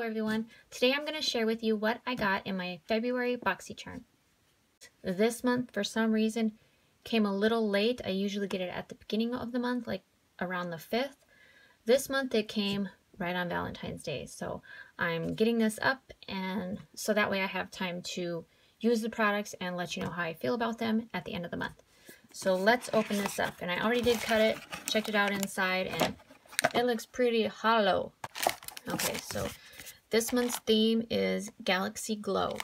Hello everyone. Today I'm going to share with you what I got in my February BoxyCharm. This month, for some reason, came a little late. I usually get it at the beginning of the month, like around the 5th. This month it came right on Valentine's Day. So I'm getting this up, and so that way I have time to use the products and let you know how I feel about them at the end of the month. So let's open this up. And I already did cut it, checked it out inside, and it looks pretty hollow. Okay, so this month's theme is Galaxy Glow.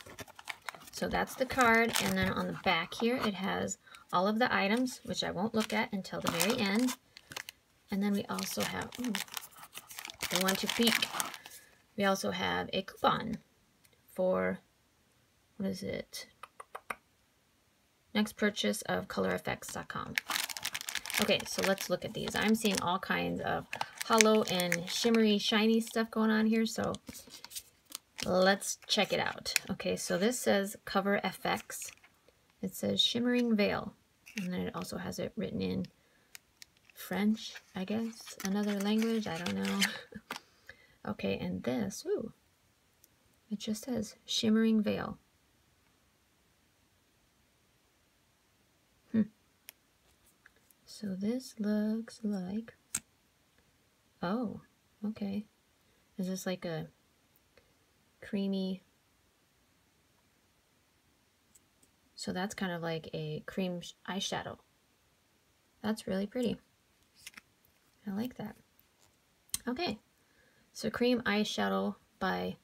So that's the card, and then on the back here it has all of the items, which I won't look at until the very end. And then we also have, I want to peek, we also have a coupon for, what is it? Next purchase of COVERFX.com. Okay, so let's look at these. I'm seeing all kinds of hollow and shimmery, shiny stuff going on here, so let's check it out. Okay, so this says COVERFX. It says Shimmering Veil, and then it also has it written in French, I guess, another language, I don't know. Okay, and this, ooh, it just says Shimmering Veil. So this looks like, oh, okay. Is this like a creamy, so that's kind of like a cream eyeshadow. That's really pretty. I like that. Okay, so cream eyeshadow by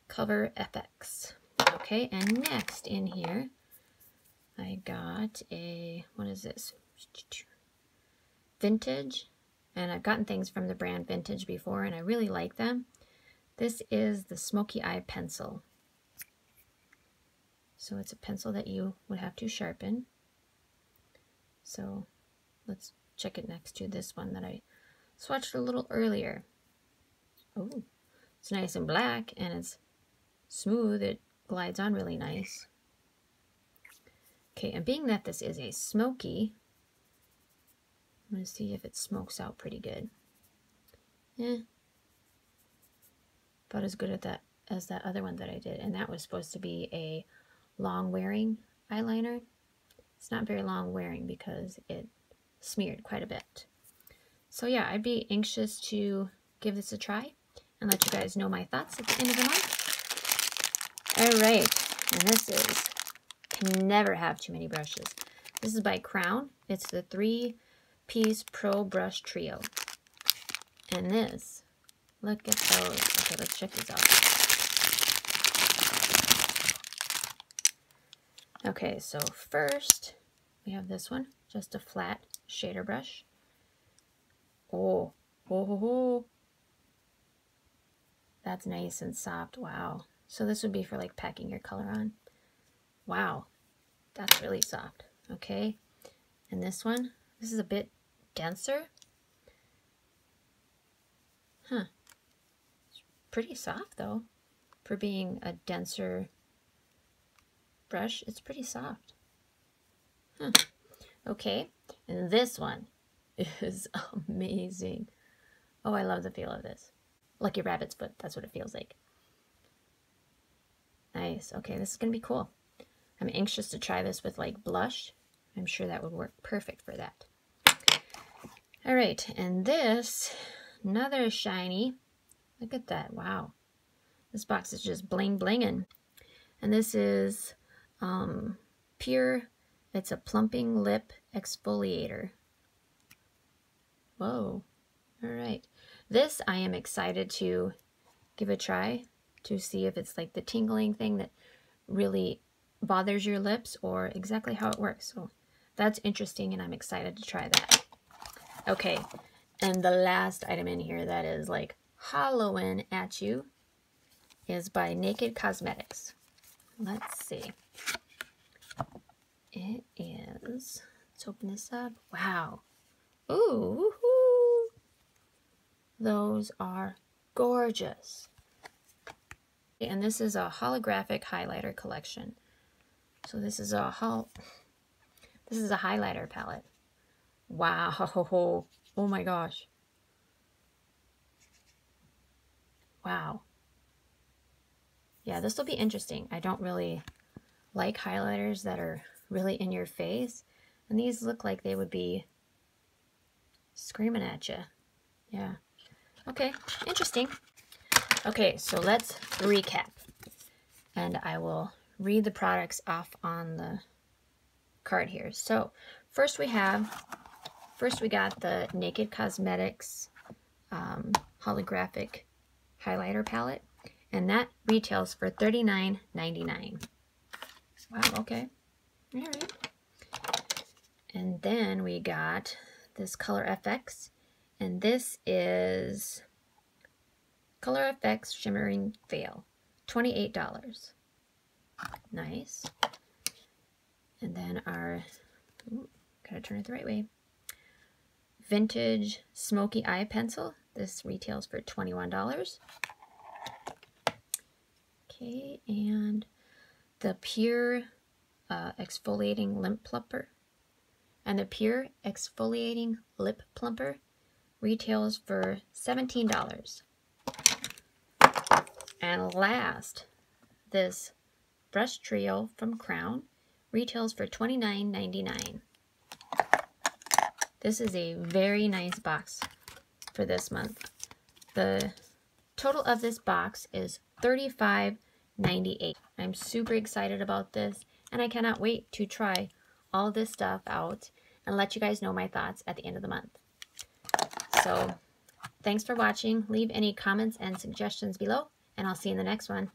COVERFX. Okay, and next in here, I got a, what is this? Vintage, and I've gotten things from the brand Vintage before, and I really like them. This is the Smokey Eye pencil. So it's a pencil that you would have to sharpen. So let's check it next to this one that I swatched a little earlier. Oh, it's nice and black, and it's smooth. It glides on really nice. Okay, and being that this is a smoky, I'm going to see if it smokes out pretty good. About as good at that as that other one that I did, and that was supposed to be a long wearing eyeliner. It's not very long wearing because it smeared quite a bit. So yeah, I'd be anxious to give this a try and let you guys know my thoughts at the end of the month. Alright, and this is, can never have too many brushes. This is by Crown. It's the 3-piece Pro Brush Trio. And this, look at those. Okay, let's check these out. Okay, so first we have this one, just a flat shader brush. Oh, that's nice and soft. Wow. So this would be for like packing your color on. Wow, that's really soft. Okay, and this one, this is a bit denser. Huh. It's pretty soft though. For being a denser brush, it's pretty soft. Huh. Okay, and this one is amazing. Oh, I love the feel of this. Like your rabbit's foot, that's what it feels like. Nice. Okay, this is gonna be cool. I'm anxious to try this with like blush. I'm sure that would work perfect for that. All right, and this, another shiny. Look at that, wow. This box is just bling blinging. And this is Pure, it's a plumping lip exfoliator. Whoa, all right. This I am excited to give a try to see if it's like the tingling thing that really bothers your lips or exactly how it works. So that's interesting, and I'm excited to try that. Okay, and the last item in here that is like hollowing at you is by Naked Cosmetics. Let's see. It is, let's open this up. Wow. Ooh, woohoo. Those are gorgeous. And this is a holographic highlighter collection. So this is a highlighter palette. Wow. Oh my gosh. Wow. Yeah, this will be interesting. I don't really like highlighters that are really in your face. And these look like they would be screaming at you. Yeah. Okay, interesting. Okay, so let's recap. And I will read the products off on the card here. So first we got the Naked Cosmetics Holographic Highlighter Palette. And that retails for $39.99. Wow, okay. All right. And then we got this COVERFX. And this is COVERFX Shimmering Veil. $28. Nice. And then our, gotta turn it the right way, Vintage Smokey Eye Pencil. This retails for $21. Okay, and the Pure Exfoliating Lip Plumper. And the Pure Exfoliating Lip Plumper retails for $17. And last, this Brush Trio from Crown retails for $29.99. This is a very nice box for this month. The total of this box is $35.98. I'm super excited about this, and I cannot wait to try all this stuff out and let you guys know my thoughts at the end of the month. So thanks for watching. Leave any comments and suggestions below, and I'll see you in the next one.